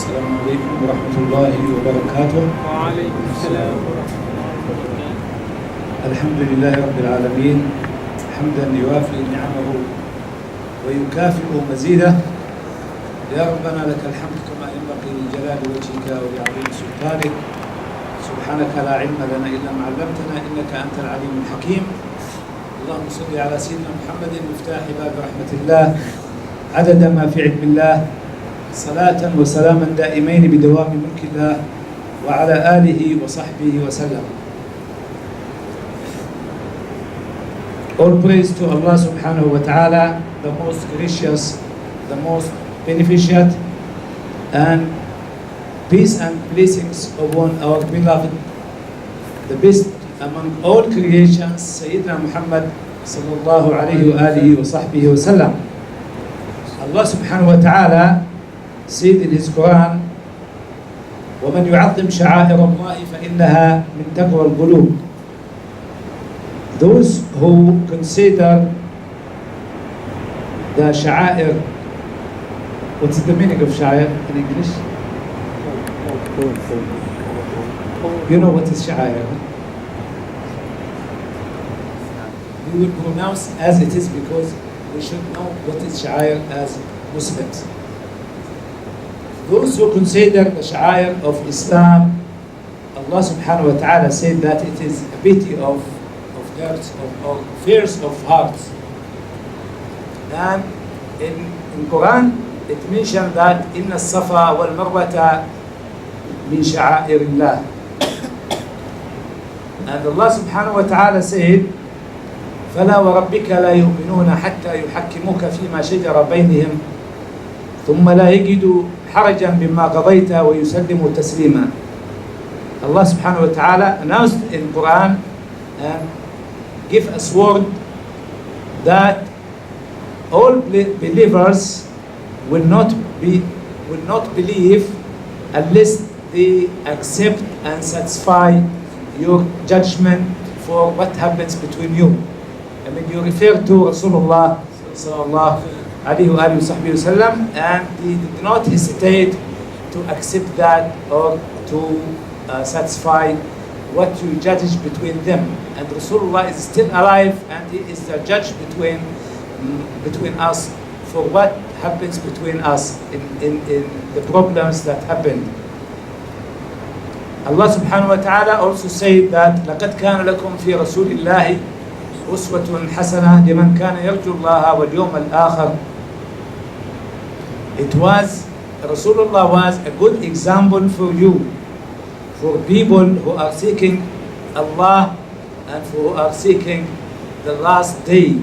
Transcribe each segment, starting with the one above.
السلام عليكم ورحمة الله وبركاته. وعليكم السلام ورحمة الله وبركاته. الحمد لله رب العالمين حمدا يوافي نعمه ويكافئ مزيده. يا ربنا لك الحمد كما ينبغي لجلال وجهك ولعظيم سلطانك. سبحانك لا علم لنا إلا ما علمتنا إنك أنت العليم الحكيم. اللهم صل على سيدنا محمد مفتاح باب رحمة الله عدد ما في علم الله، صلاة وسلاما دائمين بدوام ملك الله وعلى آله وصحبه وسلم. All praise to Allah subhanahu wa ta'ala, the most gracious, the most beneficent, and peace and blessings upon our beloved, the best among all creations, Sayyidina Muhammad sallallahu alayhi wa alihi wa sahbihi wa sallam. Allah subhanahu wa ta'ala said in his Quran, وَمَنْ يُعَظِّمْ شَعَائِرَ اللَّهِ فَإِنَّهَا مِنْ تَقْوَى الْقُلُوبِ. Those who consider the sha'air, what's the meaning of sha'air in English? You know what is sha'air? We will pronounce as it is because we should know what is sha'air as Muslims. Those who consider the sha'air of Islam, Allah subhanahu wa ta'ala said that it is a beauty of hearts, of fears of hearts. And in Quran it mentioned that إن الصفا والمروة من شعائر الله. And Allah subhanahu wa ta'ala said فلا وربك لا يؤمنون حتى يحكموك فيما شجر بينهم ثم لا يجدوا حرجا مما قضيت ويسلموا تسليما. Allah subhanahu wa ta'ala announced in Quran and give us word that all believers will not believe unless they accept and satisfy your judgment for what happens between you. I mean, you refer to Rasulullah sallallahu alayhi wa sallam, and he did not hesitate to accept that or to satisfy what you judge between them. And Rasulullah is still alive and he is the judge between us for what happens between us in the problems that happen. Allah subhanahu wa ta'ala also said that لَقَدْ كَانَ لَكُمْ فِي رَسُولِ اللَّهِ أُسْوَةٌ حَسَنَةٌ لِمَنْ كَانَ يَرْجُو اللَّهَ وَالْيَوْمَ الْآخِرَ. Rasulullah was a good example for you, for people who are seeking Allah and who are seeking the last day.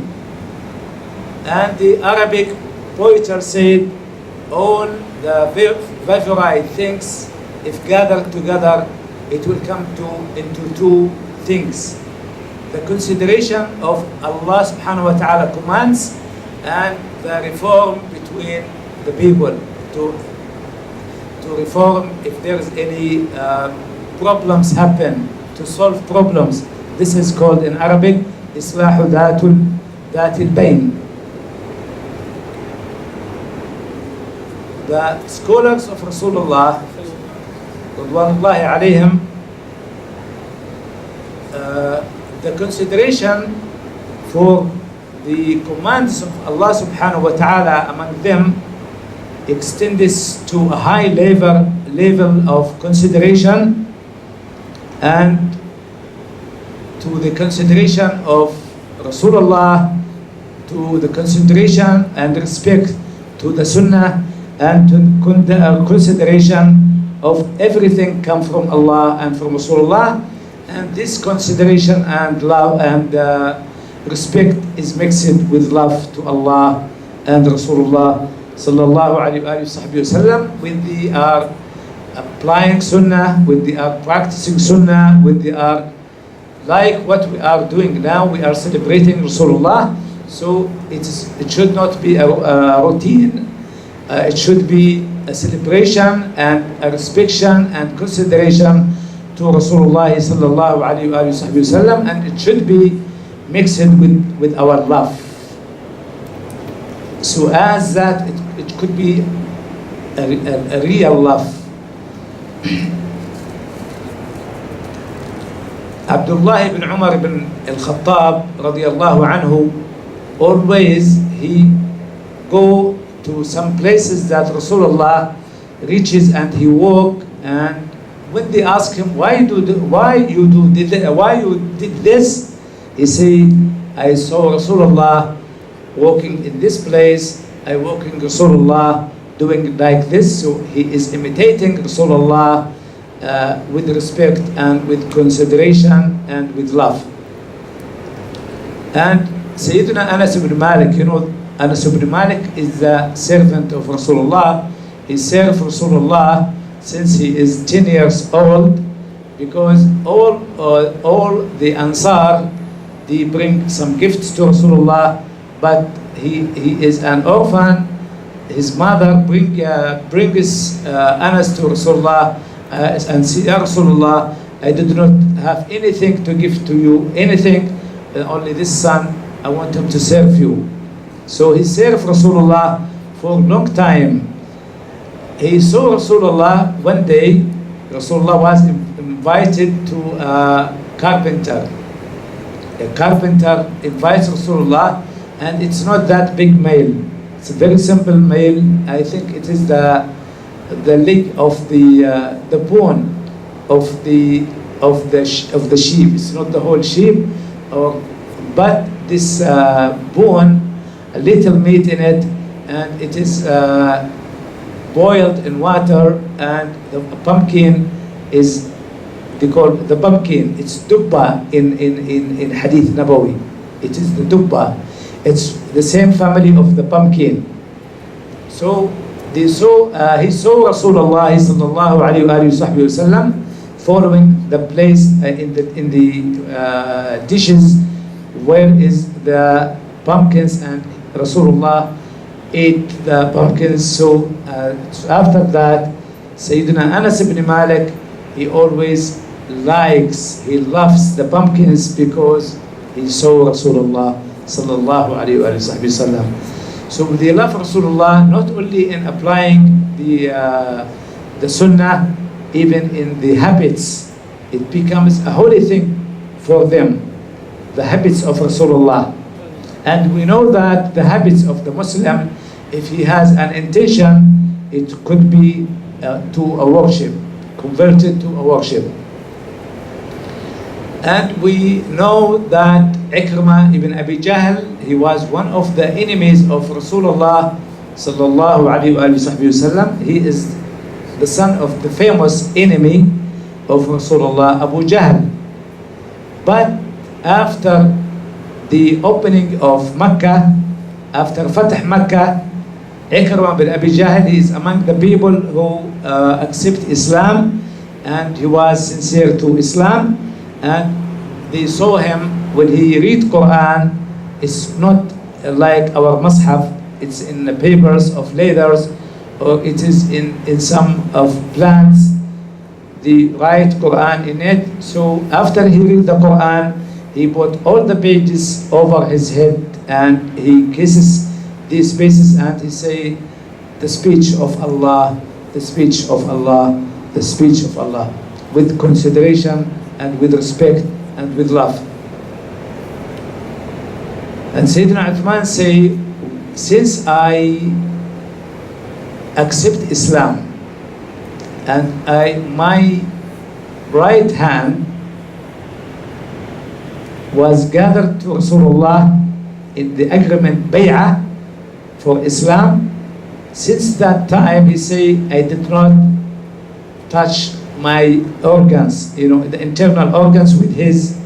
And the Arabic poet said, all the favorite things, if gathered together, it will come into two things: the consideration of Allah subhanahu wa ta'ala commands and the reform between the people, to reform if there is any problems happen, to solve problems. This is called in Arabic إصلاح ذات البين. The scholars of Rasulullah Radwanullahi alayhim, the consideration for the commands of Allah subhanahu wa ta'ala among them extends to a high level of consideration, and to the consideration of Rasulullah, to the consideration and respect to the Sunnah, and to consideration of everything come from Allah and from Rasulullah. And this consideration and love and respect is mixed with love to Allah and Rasulullah sallallahu alayhi wa sallam, when they are applying Sunnah, when they are practicing Sunnah, when they are like what we are doing now. We are celebrating Rasulullah, so it should not be a routine. It should be a celebration and a respect and consideration to Rasulullah sallallahu alayhi wa sallam, and it should be mixed with our love. So as that it could be a real love. Abdullah ibn Umar ibn al-Khattab radiyallahu anhu, always he go to some places that Rasulullah reaches and he walk, and when they ask him why you did this, he say, I saw Rasulullah walking in this place, I walking Rasulullah doing like this, so he is imitating Rasulullah with respect and with consideration and with love. And Sayyidina Anas ibn Malik, you know, Anas ibn Malik is the servant of Rasulullah. He served Rasulullah since he is 10 years old, because all the Ansar, they bring some gifts to Rasulullah, but he is an orphan. His mother brings Anas to Rasulullah and say, Ya Rasulullah, I did not have anything to give to you, anything, only this son, I want him to serve you. So he served Rasulullah for a long time. He saw Rasulullah one day. Rasulullah was invited to a carpenter. A carpenter invites Rasulullah, and it's not that big meal. It's a very simple meal. I think it is the leg of the bone of the sheep. It's not the whole sheep, but this bone, a little meat in it, and it is boiled in water, and the pumpkin is, they call the pumpkin, it's dubba in Hadith Nabawi. It is the dubba. It's the same family of the pumpkin. So he saw Rasulullah sallallahu alayhi wa sallam following the place in the dishes where is the pumpkins, and Rasulullah ate the pumpkins. So after that, Sayyidina Anas ibn Malik, he always loves the pumpkins because he saw Rasulullah sallallahu alayhi wa sallam. So they love Rasulullah not only in applying the sunnah, even in the habits. It becomes a holy thing for them, the habits of Rasulullah. And we know that the habits of the Muslim, if he has an intention, it could be to a worship, converted to a worship. And we know that Ikrimah ibn Abi Jahl, he was one of the enemies of Rasulullah sallallahu alayhi wa sallam. He is the son of the famous enemy of Rasulullah, Abu Jahl. But after the opening of Mecca, after Fatah Mecca, Ikrimah ibn Abi Jahl, he is among the people who accept Islam, and he was sincere to Islam. And they saw him when he read Quran. It's not like our Mus'haf, it's in the papers of leathers, or it is in some of plants. They write Quran in it. So after he read the Quran, he put all the pages over his head and he kisses these pages and he say, the speech of Allah, the speech of Allah, the speech of Allah, with consideration and with respect and with love. And Sayyidina Uthman say, since I accept Islam and my right hand was gathered to Rasulullah in the agreement bay'ah for Islam, since that time, he say, I did not touch my organs, the internal organs, with his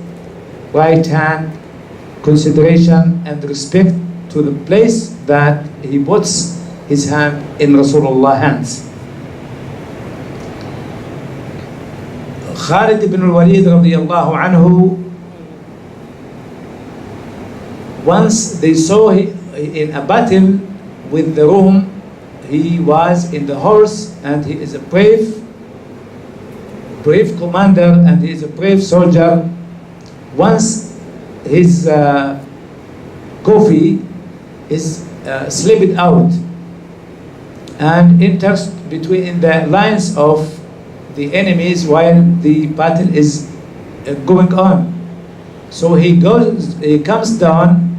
right hand, consideration and respect to the place that he puts his hand in Rasulullah's hands. Khalid ibn al-Walid radiyallahu anhu, once they saw in a battle with the Rome, he was in the horse and he is a brave commander and he is a brave soldier. Once his coffee is slipped out and enters between the lines of the enemies while the battle is going on. So he comes down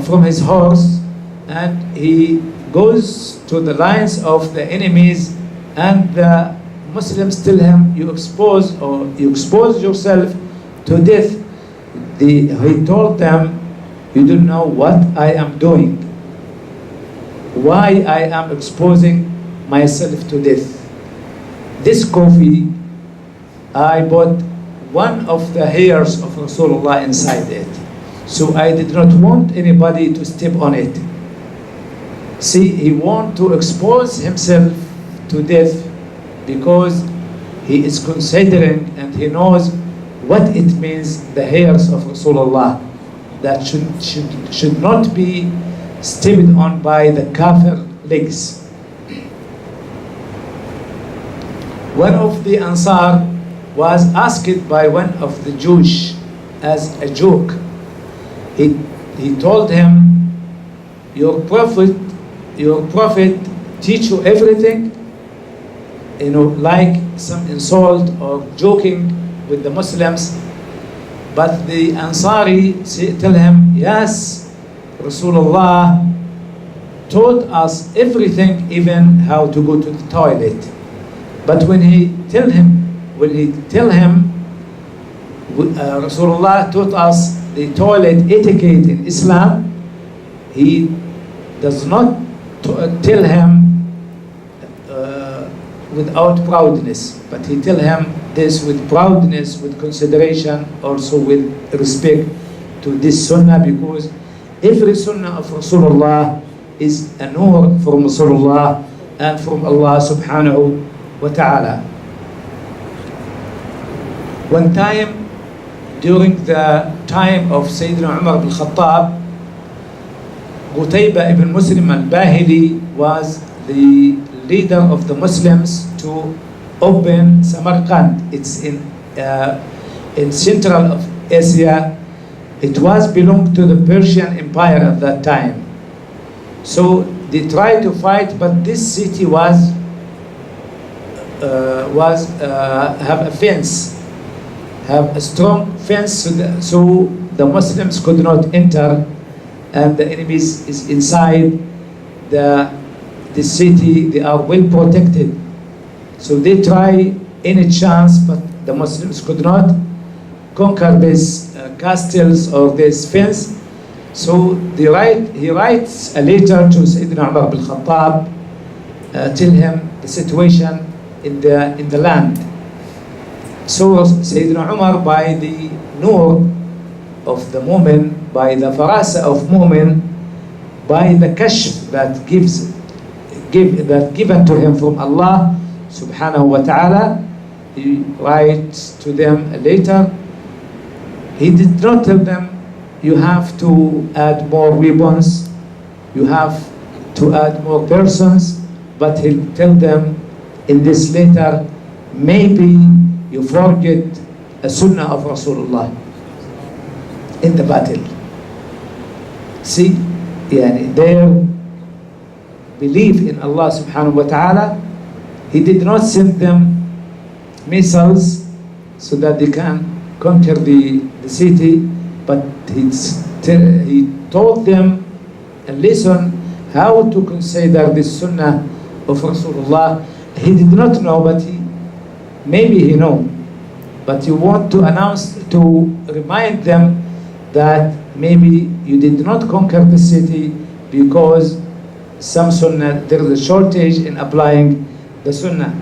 from his horse, and he goes to the lines of the enemies, and the Muslims tell him, you expose yourself to death. He told them, you don't know what I am doing, why I am exposing myself to death. This coffee, I bought one of the hairs of Rasulullah inside it. So I did not want anybody to step on it. See, he wants to expose himself to death because he is considering and he knows what it means, the hairs of Rasulullah, that should not be stepped on by the kafir legs. One of the Ansar was asked by one of the Jews as a joke. He told him, your prophet teach you everything, like some insult or joking with the Muslims. But the Ansari tell him, yes, Rasulullah taught us everything, even how to go to the toilet. But when he tell him, Rasulullah taught us the toilet etiquette in Islam, he does not tell him without proudness, but he tell him this with proudness, with consideration, also with respect to this sunnah, because every sunnah of Rasulullah is An-Nur from Rasulullah and from Allah subhanahu wa ta'ala. One time, during the time of Sayyidina Umar ibn Khattab, Oktober ibn Muslim al-Bahili was the leader of the Muslims to open Samarkand. It's in central of Asia. It was belonged to the Persian Empire at that time. So they tried to fight, but this city was have a fence, have a strong fence, so the Muslims could not enter, and the enemies is inside the city. They are well protected. So they try any chance, but the Muslims could not conquer these castles or this fence. So he writes a letter to Sayyidina Umar bin Khattab, tell him the situation in the land. So Sayyidina Umar, by the nur of the mu'min, by the farasa of mu'min, by the kashf that given to him from Allah subhanahu wa ta'ala, he writes to them a letter. He did not tell them, you have to add more weapons, you have to add more persons, but he'll tell them in this letter, maybe you forget a sunnah of Rasulullah in the battle. See, their belief in Allah subhanahu wa ta'ala, he did not send them missiles so that they can conquer the city, but he taught them a lesson how to consider this sunnah of Rasulullah. He did not know, but maybe he know, but you want to remind them that maybe you did not conquer the city because some sunnah, there is a shortage in applying the sunnah.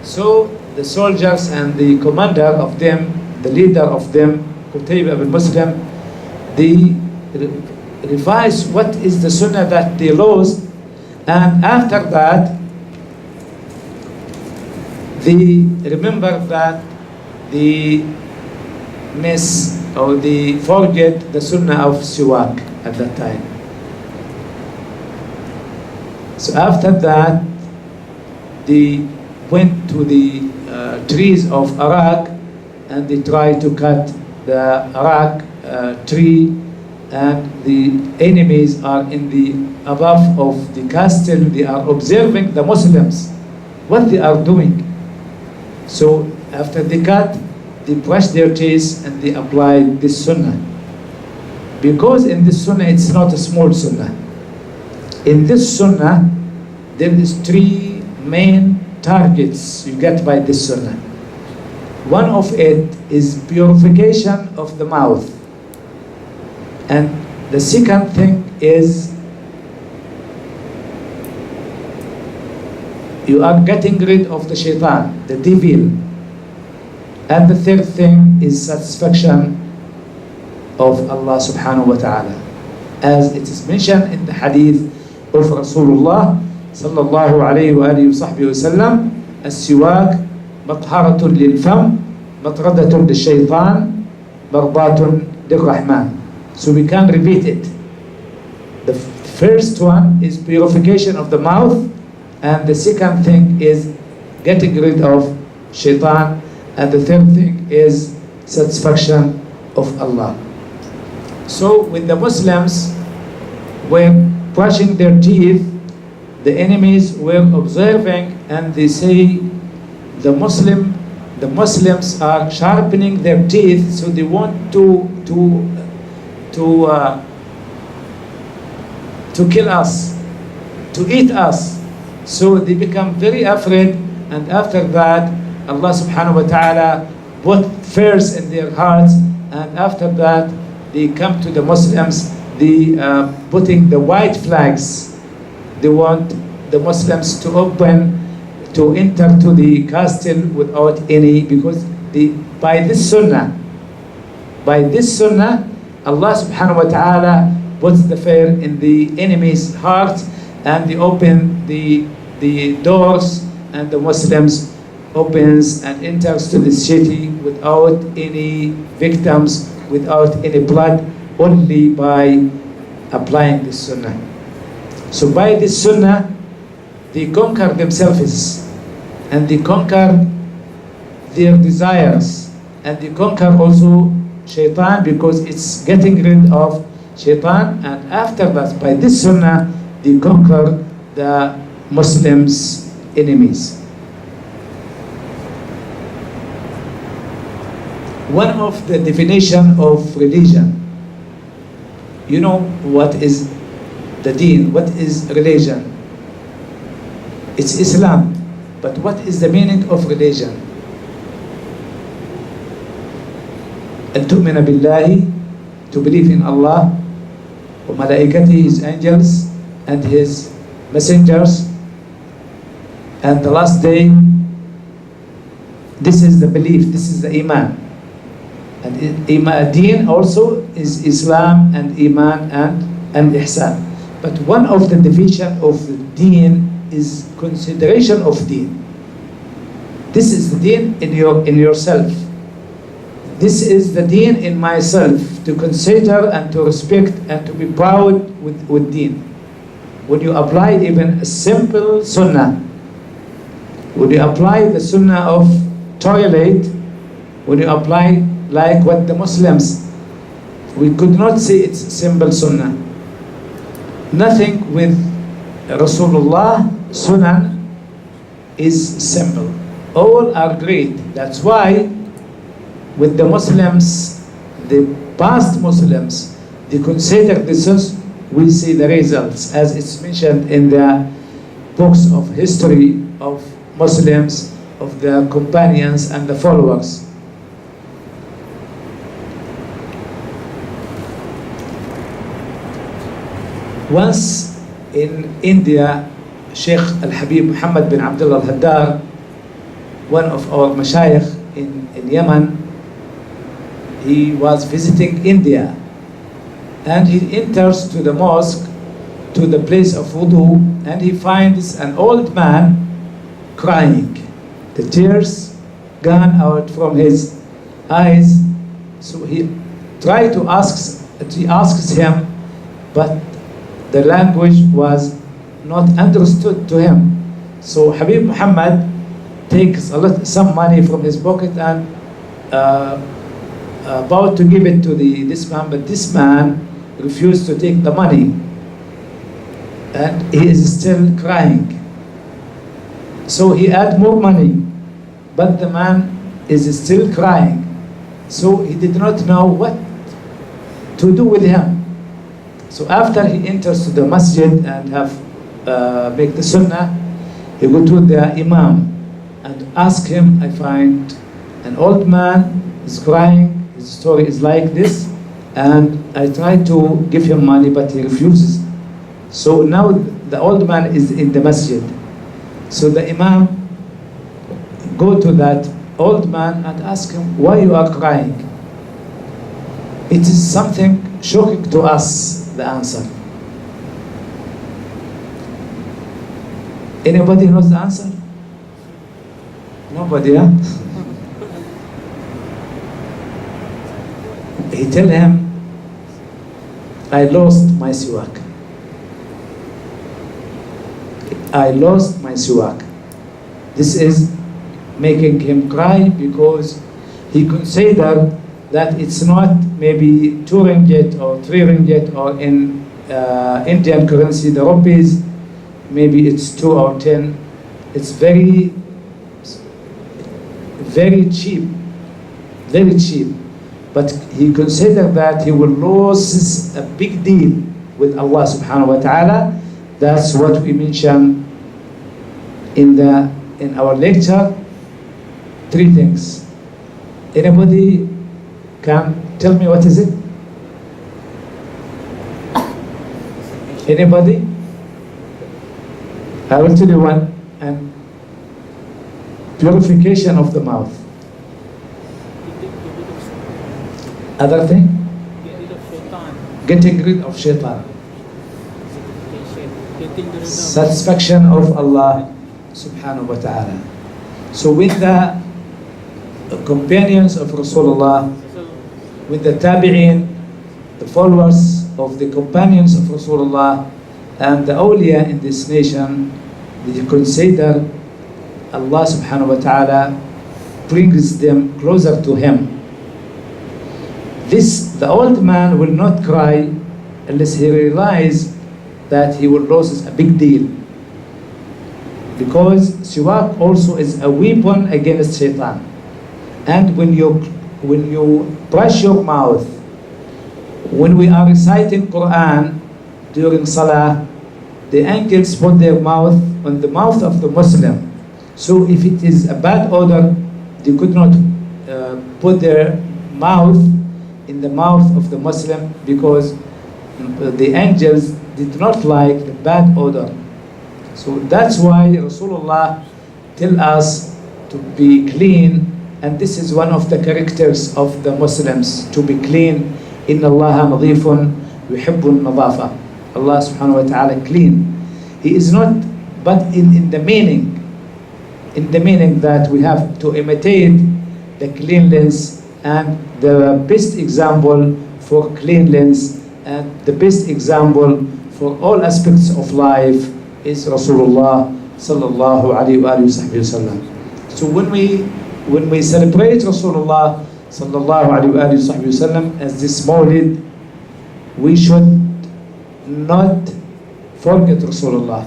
So the soldiers and the commander of them, the leader of them, Oktober ibn Muslim, they revise what is the sunnah that they lost, and after that they remember that they miss or they forget the sunnah of siwak at that time. So after that, they went to the trees of Arak, and they tried to cut the Arak tree and the enemies are in the above of the castle. They are observing the Muslims, what they are doing. So after they cut, they brush their teeth and they apply this sunnah. Because in this sunnah, it's not a small sunnah. In this sunnah, there is three main targets you get by this sunnah. One of it is purification of the mouth. And the second thing is you are getting rid of the shaitan, the devil. And the third thing is satisfaction of Allah subhanahu wa ta'ala. As it is mentioned in the hadith of Rasulullah sallallahu alayhi wa alihi wa sahbihi wa sallam, السواك مطهرة للفم مطردة للشيطان مرضاة للرحمن. So we can repeat it. The first one is purification of the mouth, and the second thing is getting rid of shaitan, and the third thing is satisfaction of Allah. So when the Muslims were brushing their teeth, the enemies were observing, and they say the Muslims are sharpening their teeth, so they want to kill us, to eat us. So they become very afraid, and after that Allah subhanahu wa ta'ala put fears in their hearts, and after that they come to the Muslims, they putting the white flags. They want the Muslims to enter to the castle without any, because by this sunnah, Allah subhanahu wa ta'ala puts the fear in the enemy's heart, and they open the doors, and the Muslims opens and enters to the city without any victims, without any blood, only by applying this sunnah. So by this sunnah, they conquer themselves, and they conquer their desires, and they conquer also shaitan, because it's getting rid of shaitan, and after that, by this sunnah, they conquer the Muslims' enemies. One of the definition of religion, you know what is the deen, what is religion? It's Islam. But what is the meaning of religion? أن تؤمن بالله, to believe in Allah, وملائكته, His angels, and His messengers, and the last day. This is the belief, this is the iman. And deen also is Islam and iman and ihsan. But one of the definition of deen is consideration of deen. This is the deen in yourself. This is the deen in myself, to consider and to respect and to be proud with deen. When you apply even a simple sunnah, when you apply the sunnah of toilet, when you apply like what the Muslims, we could not say it's simple sunnah. Nothing with Rasulullah sunnah is simple. All are great. That's why with the Muslims, the past Muslims, they consider this as, we see the results, as it's mentioned in the books of history of Muslims, of the companions and the followers. Once in India, Sheikh Al-Habib Muhammad bin Abdullah Al-Haddar, one of our mashayikh in Yemen, he was visiting India, and he enters to the mosque, to the place of wudu, and he finds an old man crying, the tears gone out from his eyes. So he asks him, but the language was not understood to him. So Habib Muhammad takes some money from his pocket and about to give it to this man, but this man refused to take the money, and he is still crying. So he had more money, but the man is still crying. So he did not know what to do with him. So after he enters to the masjid and have make the sunnah, he go to the imam and ask him, I find an old man is crying, his story is like this, and I try to give him money, but he refuses. So now the old man is in the masjid. So the imam go to that old man and ask him, why you are crying? It is something shocking to us, the answer. Anybody knows the answer? Nobody, huh? He tell him, I lost my siwak. I lost my siwak. This is making him cry because he considered that it's not maybe 2 ringgit or 3 ringgit, or in Indian currency, the rupees, maybe it's 2 or 10. It's very, very cheap, very cheap. But he considered that he will lose a big deal with Allah subhanahu wa ta'ala. That's what we mentioned in our lecture. 3 things. Anybody can tell me what is it? Anybody? I will tell you one. And purification of the mouth. Other thing? Getting rid of shaitan. Satisfaction of Allah subhanahu wa ta'ala. So with the companions of Rasulullah, with the tabi'in, the followers of the companions of Rasulullah, and the awliya in this nation, they consider Allah subhanahu wa ta'ala brings them closer to Him. The old man will not cry unless he realizes that he will lose a big deal. Because siwak also is a weapon against shaitan. And when you brush your mouth, when we are reciting Quran during Salah, the angels put their mouth on the mouth of the Muslim. So if it is a bad odor, they could not put their mouth in the mouth of the Muslim, because the angels did not like the bad odor. So that's why Rasulullah tell us to be clean, and this is one of the characters of the Muslims, to be clean. Inna Allah nadhifun yuhibbun nadafa. Allah subhanahu wa ta'ala clean. He is not, but in the meaning that we have to imitate the cleanliness, and the best example for cleanliness and the best example for all aspects of life is Rasulullah sallallahu alaihi wasallam. So when we celebrate Rasulullah sallallahu alaihi wasallam as this Maulid, we should not forget Rasulullah.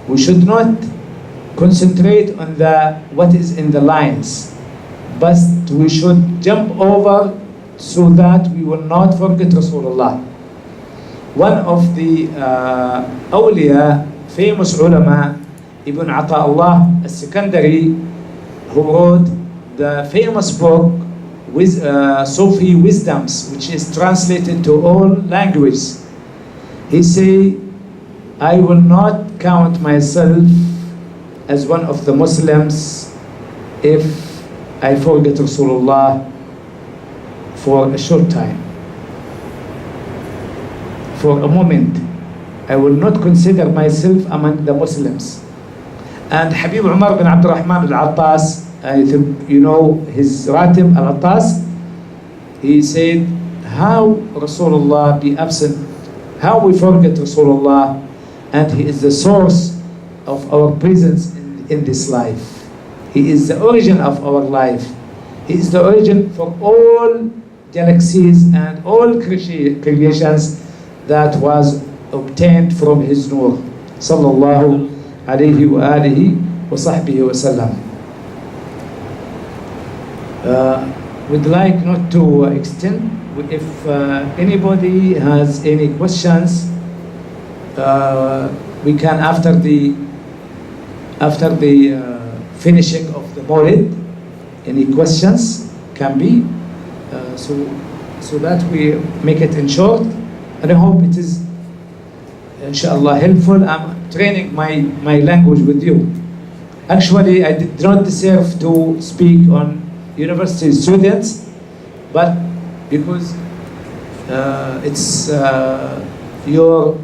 We should not concentrate on what is in the lines, but we should jump over so that we will not forget Rasulullah. One of the awliya, famous ulama, Ibn Ata'Allah al-Sikandari, who wrote the famous book with Sufi Wisdoms, which is translated to all languages. He say, I will not count myself as one of the Muslims if I forget Rasulullah for a short time. For a moment, I will not consider myself among the Muslims. And Habib Umar bin Abdul Rahman al-Attas, I think you know his Ratib al-Attas, he said, how Rasulullah be absent, how we forget Rasulullah, and he is the source of our presence in this life. He is the origin of our life. He is the origin for all galaxies and all creations. that was obtained from his Nur. Sallallahu alayhi wa alihi wa sahbihi wa sallam. We'd like not to extend. If anybody has any questions, we can after the finishing of the Maulid, any questions can be so that we make it in short, and I hope it is inshallah helpful. I'm training my language with you. Actually, I did not deserve to speak on university students, but because it's your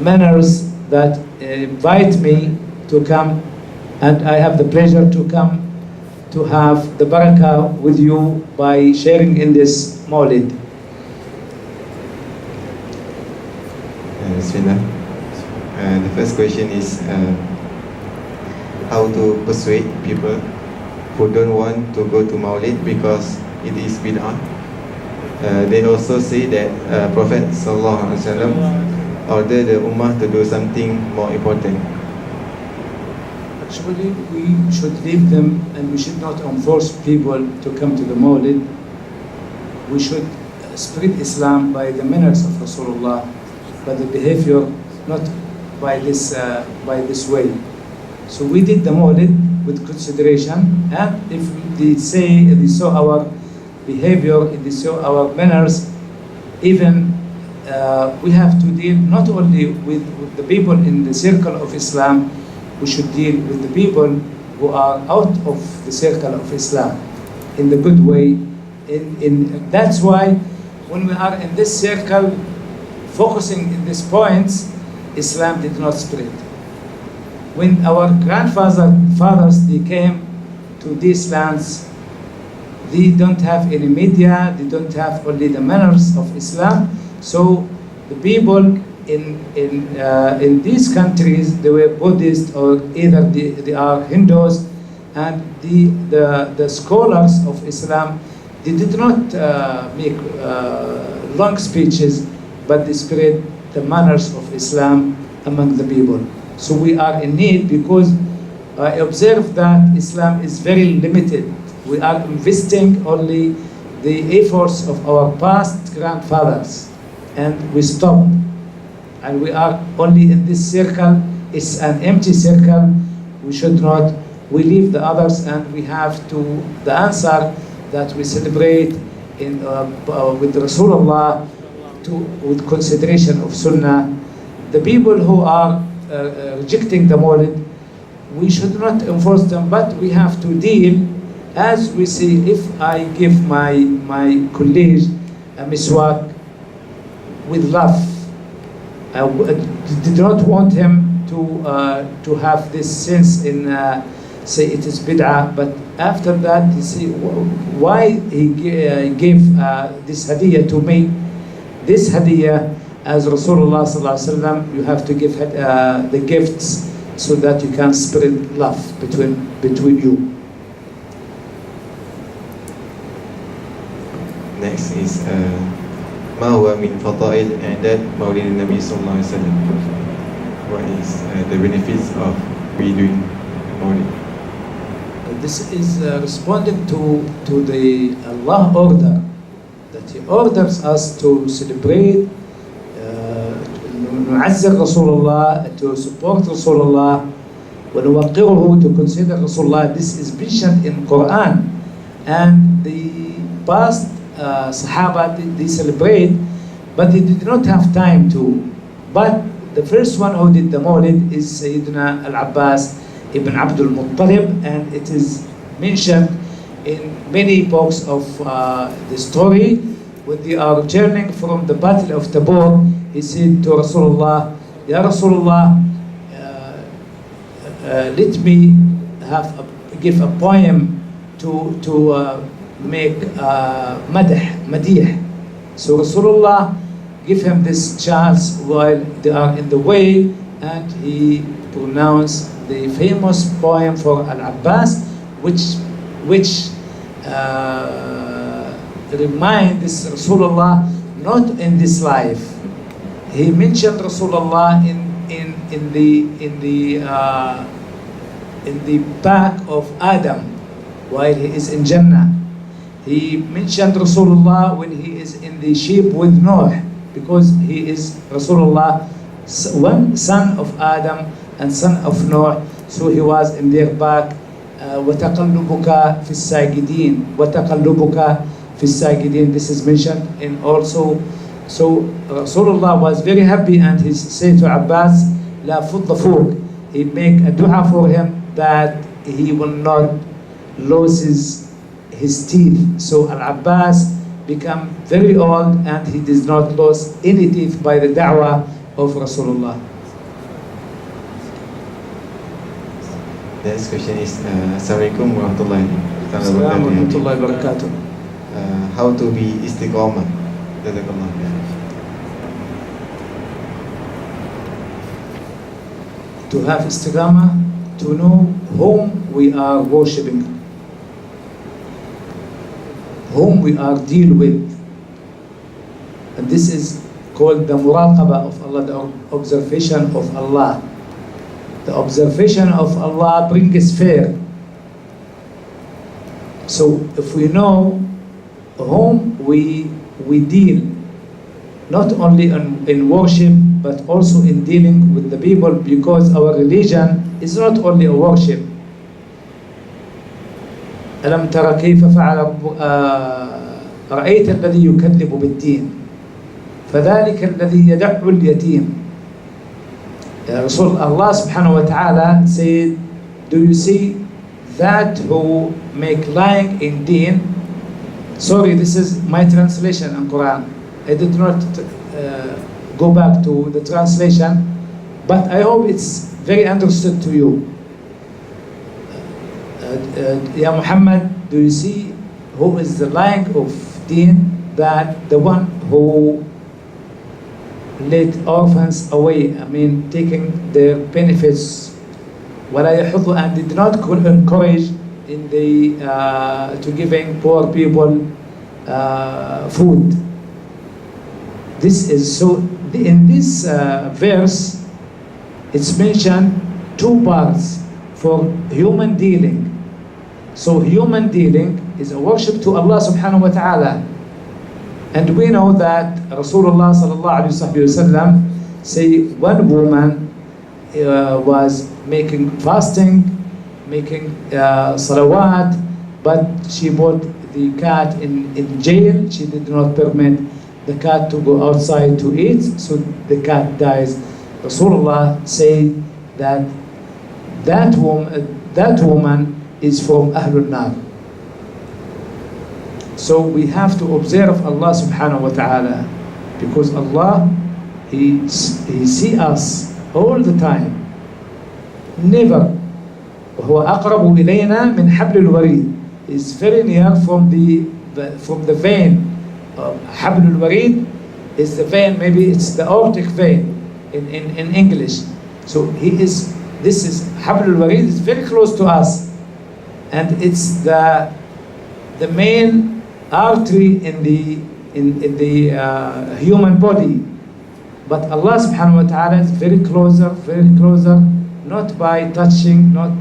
manners that invite me to come, and I have the pleasure to come to have the barakah with you by sharing in this Maulid. Bismillah. The first question is how to persuade people who don't want to go to Maulid because it is bid'ah. They also say that Prophet Sallallahu Alaihi Wasallam ordered the Ummah to do something more important. Actually, we should leave them, and we should not enforce people to come to the Maulid. We should spread Islam by the manners of Rasulullah, by the behavior, not by this way. So we did the Maulid with consideration, and if they saw our behavior, if they saw our manners, even we have to deal not only with the people in the circle of Islam, we should deal with the people who are out of the circle of Islam in the good way. That's why when we are in this circle, focusing in these points, Islam did not spread. When our fathers, they came to these lands, they don't have any media, they don't have only the manners of Islam. So the people in these countries, they were Buddhist, or either they are Hindus, and the scholars of Islam, they did not make long speeches, but they spread the manners of Islam among the people. So we are in need, because I observe that Islam is very limited. We are investing only the efforts of our past grandfathers, and we stop. And we are only in this circle. It's an empty circle. We should not. We leave the others, and we have to the answer that we celebrate with Rasulullah, with consideration of Sunnah. The people who are rejecting the Maulid, we should not enforce them, but we have to deal, as we see. If I give my colleague a miswak with love, I did not want him to have this sense in say it is bid'ah, but after that you see why he gave this hadiyah to me. This hadiyah, as Rasulullah sallallahu alaihi wasallam, you have to give the gifts so that you can spread love between you. Next is ما هو من فضائل إعداد مولد النبي صلى الله عليه وسلم? What is the benefits of redoing Maulid? This is responding to the Allah order, that He orders us to celebrate, نعزر رسول الله, to support Rasulullah, ونوقره, to consider Rasulullah. This is mentioned in Quran, and the past Sahaba, they celebrate, but they did not have time to. But the first one who did the Maulid is Sayyidina Al-Abbas ibn Abdul Muttalib, and it is mentioned in many books of the story. When they are returning from the battle of Tabor, he said to Rasulullah, Ya Rasulullah, let me give a poem to make madih. So Rasulullah give him this chance while they are in the way, and he pronounced the famous poem for Al-Abbas, which remind this Rasulullah not in this life. He mentioned Rasulullah in the back of Adam while he is in Jannah. He mentioned Rasulullah when he is in the ship with Noah, because he is Rasulullah, one son of Adam and son of Noah, so he was in their back. وَتَقَلُّبُكَ فِي السَّاجِدِينَ وَتَقَلُّبُكَ فِي السَّاجِدِينَ. This is mentioned in also. So Rasulullah was very happy, and he said to Abbas, لا فض فوق. He make a dua for him that he will not lose his teeth. So Al-Abbas become very old, and he does not lose any teeth by the da'wah of Rasulullah. The next question is Assalamualaikum warahmatullahi wabarakatuh. How to be istiqamah? Jazakallah. To have istiqamah, to know whom we are worshipping, whom we are deal with. And this is called the muraqabah of Allah, the observation of Allah. The observation of Allah brings fear. So if we know whom we deal, not only in worship, but also in dealing with the people, because our religion is not only a worship. ألم ترى كيف فعل رأيت الذي يكذب بالدين فذلك الذي يدع اليتيم. Rasul Allah subhanahu wa ta'ala said, do you see that who make lying in deen? Sorry, this is my translation in Quran. I did not go back to the translation, but I hope it's very understood to you. Ya Muhammad, do you see who is the lying of deen? That the one who led orphans away, I mean taking their benefits, ولا يحض, and did not encourage in the to giving poor people food. This is so. In this verse, it's mentioned two parts for human dealing. So human dealing is a worship to Allah subhanahu wa ta'ala. And we know that Rasulullah sallallahu alayhi wa sallam say one woman was making fasting, making salawat, but she bought the cat in jail. She did not permit the cat to go outside to eat, so the cat dies. Rasulullah say that that woman is from Ahlul Nar. So we have to observe Allah subhanahu wa ta'ala, because Allah, He see us all the time. Never. وهو أقرب إلينا من حبل الوريد. Is very near from the vein. حبل الوريد is the vein, maybe it's the aortic vein in English. So this is حبل الوريد is very close to us, and it's the main artery in the human body. But Allah subhanahu wa ta'ala is very closer, not by touching, not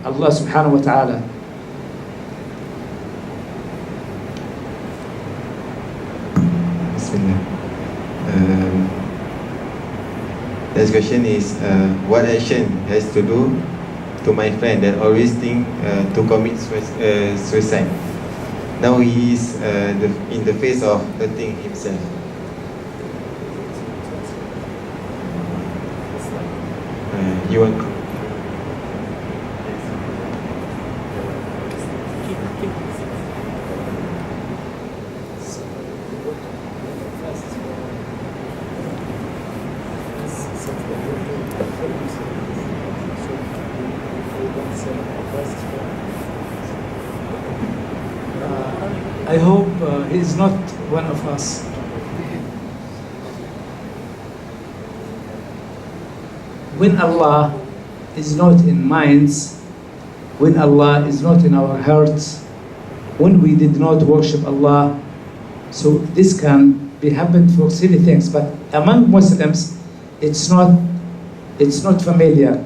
Allah subhanahu wa ta'ala. Bismillah. Next question is, what action has to do to my friend that always think to commit suicide? Now he is in the phase of hurting himself. You want? I hope he is not one of us. When Allah is not in minds, when Allah is not in our hearts, when we did not worship Allah, so this can be happened for silly things, but among Muslims, it's not familiar.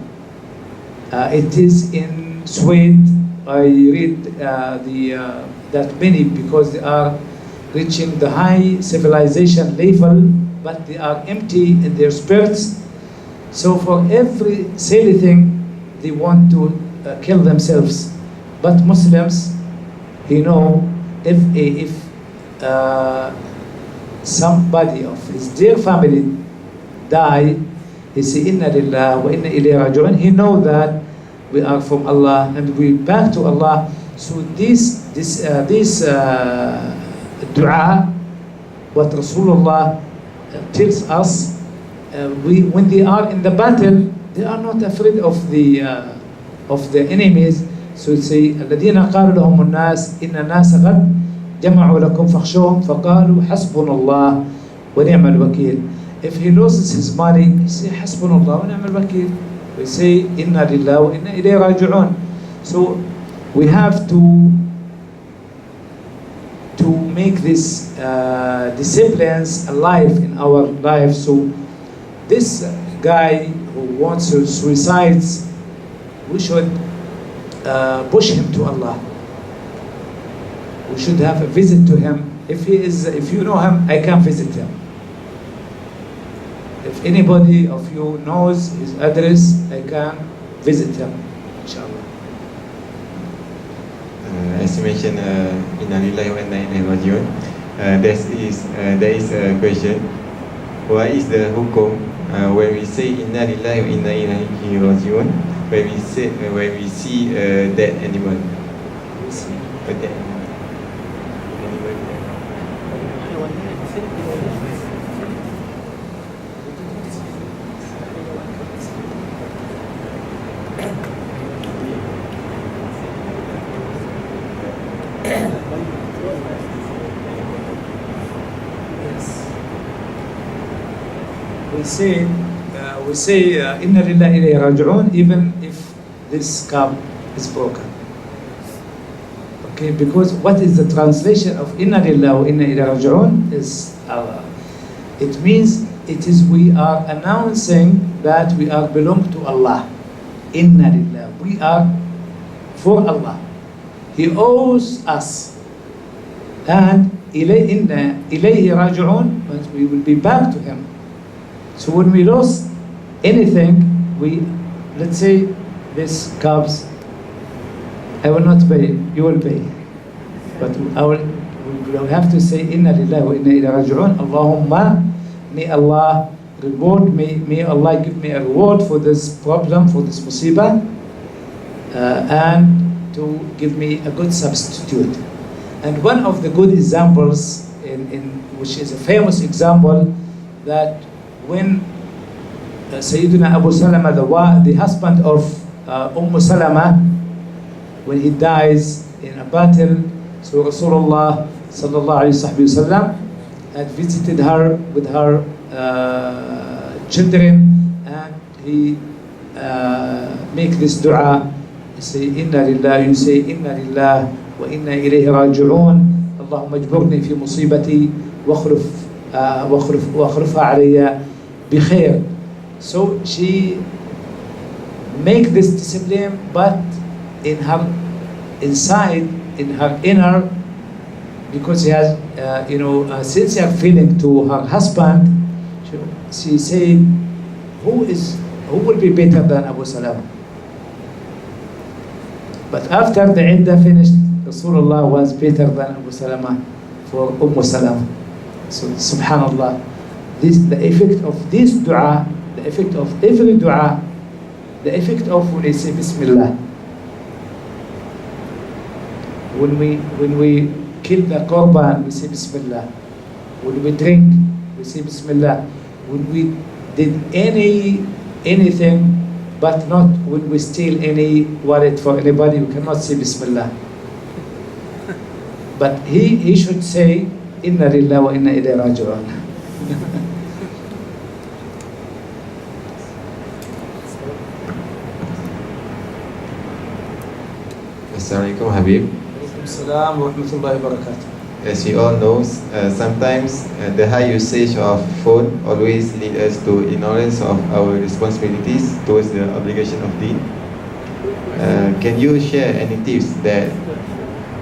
It is in Sweden. I read that many, because they are reaching the high civilization level, but they are empty in their spirits. So for every silly thing, they want to kill themselves. But Muslims, if somebody of his dear family die, he say Inna Lillah wa Inna Ilayhi Raji'un. He know that we are from Allah and we back to Allah. So this dua, what Rasulullah tells us, when they are in the battle, they are not afraid of the enemies. So it say الذين قالوا لهم الناس إن الناس قد جمعوا لكم فاخشوهم فقالوا حسبنا الله ونعم الوكيل. If he loses his money, he say حسبنا الله ونعم الوكيل. We say إنا لله وإنا إليه راجعون. So we have to make these disciplines alive in our life. So this guy who wants to suicide, we should push him to Allah. We should have a visit to him. If you know him, I can visit him. If anybody of you knows his address, I can visit him, inshallah. As you mentioned, Inna Lillahi wa Inna Ilaihi Raji'un. There is a question. What is the hukum when we say Inna Lillahi wa Inna Ilaihi Raji'un? When we see a dead animal? A dead animal. We say Inna Lillahi Ilayhi Raji'un even if this cup is broken. Okay, because what is the translation of Inna Lillahi wa Inna Ilayhi Raji'un is it means we are announcing that we are belong to Allah. Inna Lillahi, we are for Allah. He owes us. And Inna Ilayhi Raji'un, but we will be back to him. So when we lost anything, let's say this cups, I will not pay, you will pay. But we will have to say Inna Lillahi wa Inna Ilayhi Raji'un. Allahumma, may Allah reward me, may Allah give me a reward for this problem, for this musibah, and to give me a good substitute. And one of the good examples, which is a famous example, that when Sayyidina Abu Salama, the husband of Salama, when he dies in a battle, so Rasulullah sallallahu alaihi wasallam had visited her with her children, and he make this dua. You say Inna Lillah, you say Inna Lillah wa Inna Ilayhi Raji'un. Allahumma ajburni fi musibati واخلفها علي بخير. So she make this discipline, but in her inside, in her inner, because she has a sincere feeling to her husband, she said, who will be better than Abu Salama? But after the iddah finished, Rasulullah was better than Abu Salama for Salama. So subhanallah, the effect of this dua, the effect of every dua, the effect of when we say Bismillah. When we kill the korban, we say Bismillah. When we drink, we say Bismillah. When we did anything, but not when we steal any wallet for anybody, we cannot say Bismillah. But he should say Inna Lillahi wa Inna Ilayhi Raji'un. Assalamualaikum Habib. Assalamu wa rahmatullahi wa barakatuh. as we all know, sometimes the high usage of phone always lead us to ignorance of our responsibilities towards the obligation of deen. Can you share any tips that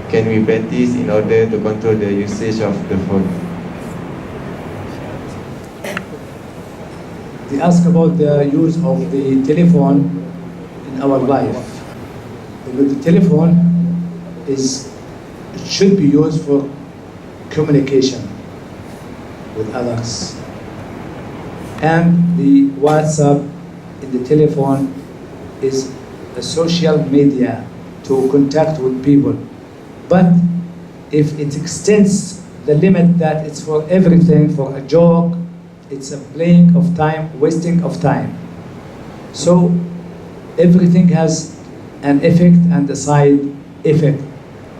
can we practice in order to control the usage of the phone? They ask about the use of the telephone in our life. Because the telephone should be used for communication with others. And the WhatsApp in the telephone is a social media to contact with people. But if it extends the limit that it's for everything, for a joke, it's a playing of time, wasting of time. So everything has an effect and a side effect.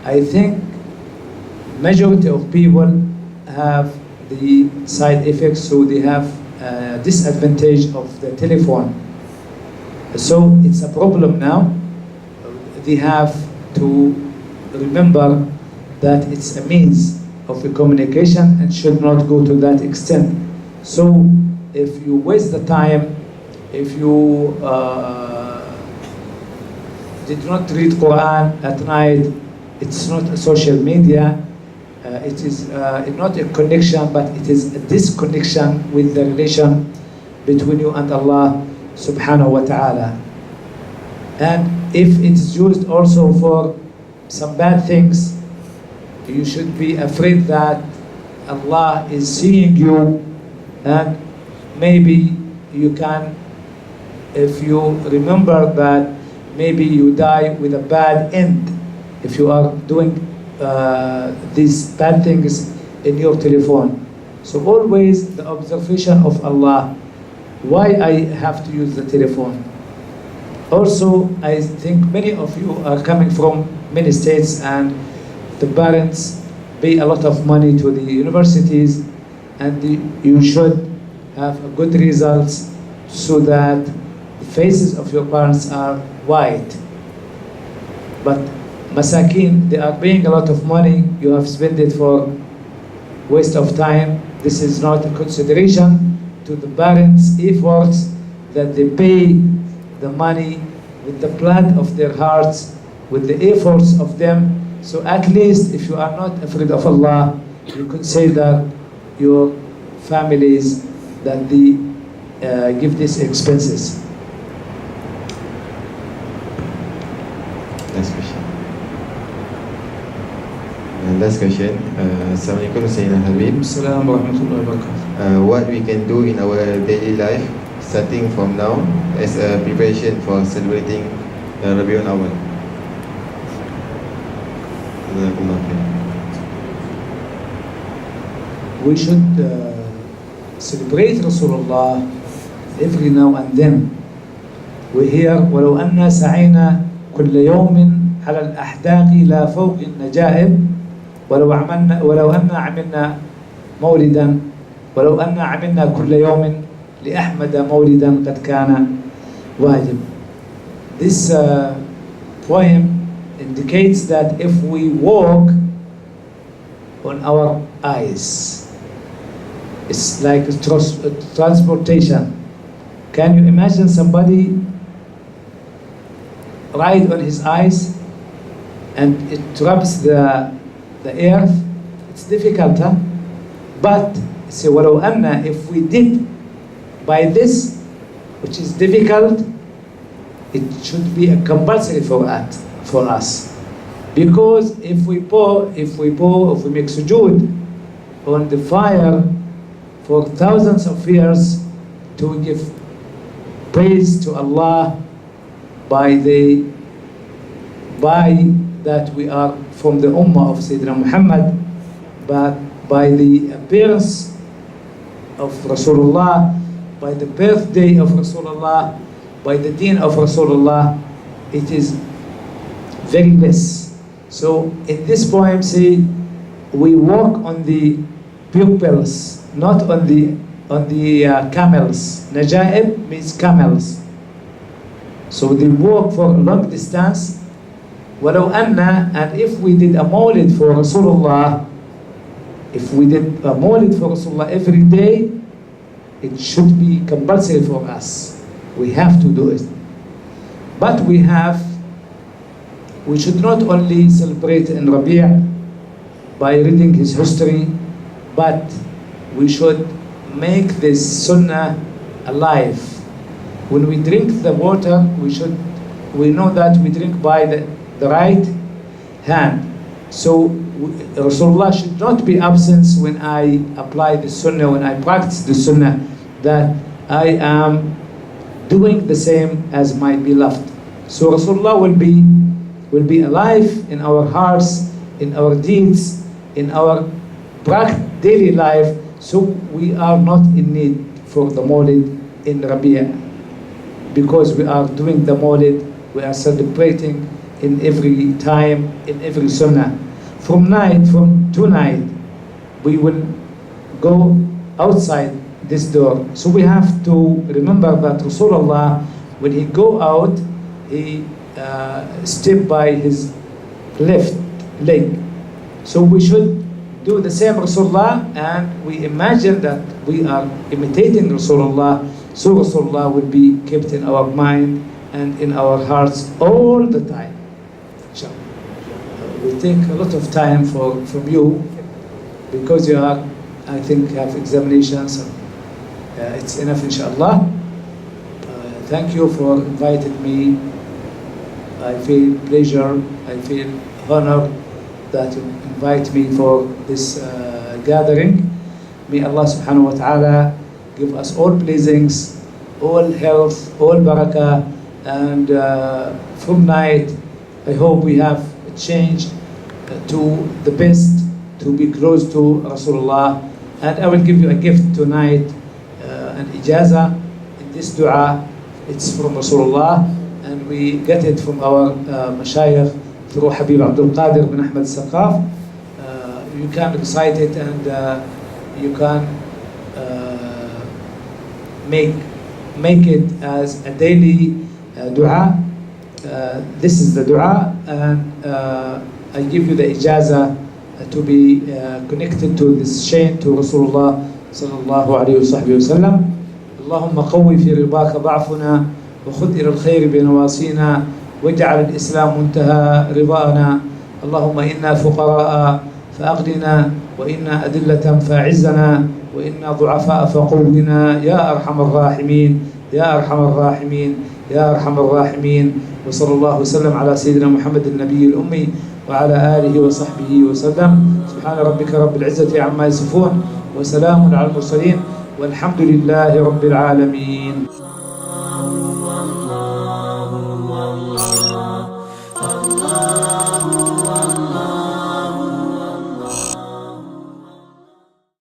I think majority of people have the side effects, so they have a disadvantage of the telephone. So it's a problem now. They have to remember that it's a means of a communication and should not go to that extent. So if you waste the time, if you did not read Quran at night, it's not a social media. It is not a connection, but it is a disconnection with the relation between you and Allah subhanahu wa ta'ala. And if it is used also for some bad things, you should be afraid that Allah is seeing you, and maybe you can, if you remember that maybe you die with a bad end if you are doing these bad things in your telephone. So always the observation of Allah, why I have to use the telephone. Also, I think many of you are coming from many states and the parents pay a lot of money to the universities, and you should have good results so that the faces of your parents are white. But masakin, they are paying a lot of money, you have spent it for waste of time. This is not a consideration to the parents' efforts that they pay the money with the blood of their hearts, with the efforts of them. So at least if you are not afraid of Allah, you consider your families that they give these expenses. Last question. Last question. Assalamualaikum Sayyidina Habib. Assalamu warahmatullahi wabarakatuh. What we can do in our daily life starting from now as a preparation for celebrating Rabiul Awal? We should celebrate Rasulullah every now and then. We hear ولو أن سعينا كل يوم على الأحداق لا فوق النجائب ولو أن عملنا مولدا ولو أن عملنا كل يوم لأحمد مولدا قد كان واجب. This poem indicates that if we walk on our eyes, it's like transportation. Can you imagine somebody ride on his eyes and it rubs the earth? It's difficult, huh? But say, ولو أن, if we did by this, which is difficult, it should be a compulsory for us. Because if we make sujood on the fire for thousands of years to give praise to Allah by that we are from the ummah of Sayyidina Muhammad, but by the appearance of Rasulullah, by the birthday of Rasulullah, by the deen of Rasulullah, it is very less. So in this poem, say, we walk on the pupils, not on the camels. Najaib means camels. So they walk for a long distance. وَلَوْ أَنَّ, and if we did a Maulid for Rasulullah, If we did a Maulid for Rasulullah every day, it should be compulsory for us. We have to do it. But we should not only celebrate in Rabi' by reading his history, but we should make this sunnah alive. When we drink the water, we know that we drink by the right hand. So Rasulullah should not be absent when I apply the sunnah, when I practice the sunnah, that I am doing the same as my beloved. So Rasulullah will be alive in our hearts, in our deeds, in our daily life. So we are not in need for the Maulid in Rabi'a, because we are doing the Maulid, we are celebrating in every time, in every sunnah. From tonight, we will go outside this door. So we have to remember that Rasulullah, when he go out, he step by his left leg. So we should do the same Rasulullah, and we imagine that we are imitating Rasulullah, so Rasulullah will be kept in our mind and in our hearts all the time. We take a lot of time from you, because you are, I think, have examinations. It's enough, inshallah. Thank you for inviting me. I feel pleasure, I feel honor that you invite me for this gathering. May Allah subhanahu wa ta'ala give us all blessings, all health, all barakah, and from night, I hope we have a change to the best, to be close to Rasulullah. And I will give you a gift tonight, an ijaza in this dua. It's from Rasulullah, and we get it from our mashayikh through Habib Abdul Qadir bin Ahmed Saqaf. You can recite it, and you can make it as a daily dua. This is the dua, and I give you the ijaza to be connected to this chain to Rasulullah sallallahu alayhi wa sallam. اللهم قوي في رضاك ضعفنا وخذ إلى الخير بنواصينا واجعل الإسلام منتهى رضانا. اللهم إنا فقراء فأغننا، وإنا أذلة فأعزنا، وإنا ضعفاء فقونا يا أرحم الراحمين يا أرحم الراحمين يا أرحم الراحمين. وصلى الله وسلم على سيدنا محمد النبي الأمي وعلى آله وصحبه وسلم. سبحان ربك رب العزة عما يصفون، وسلام على المرسلين، والحمد لله رب العالمين.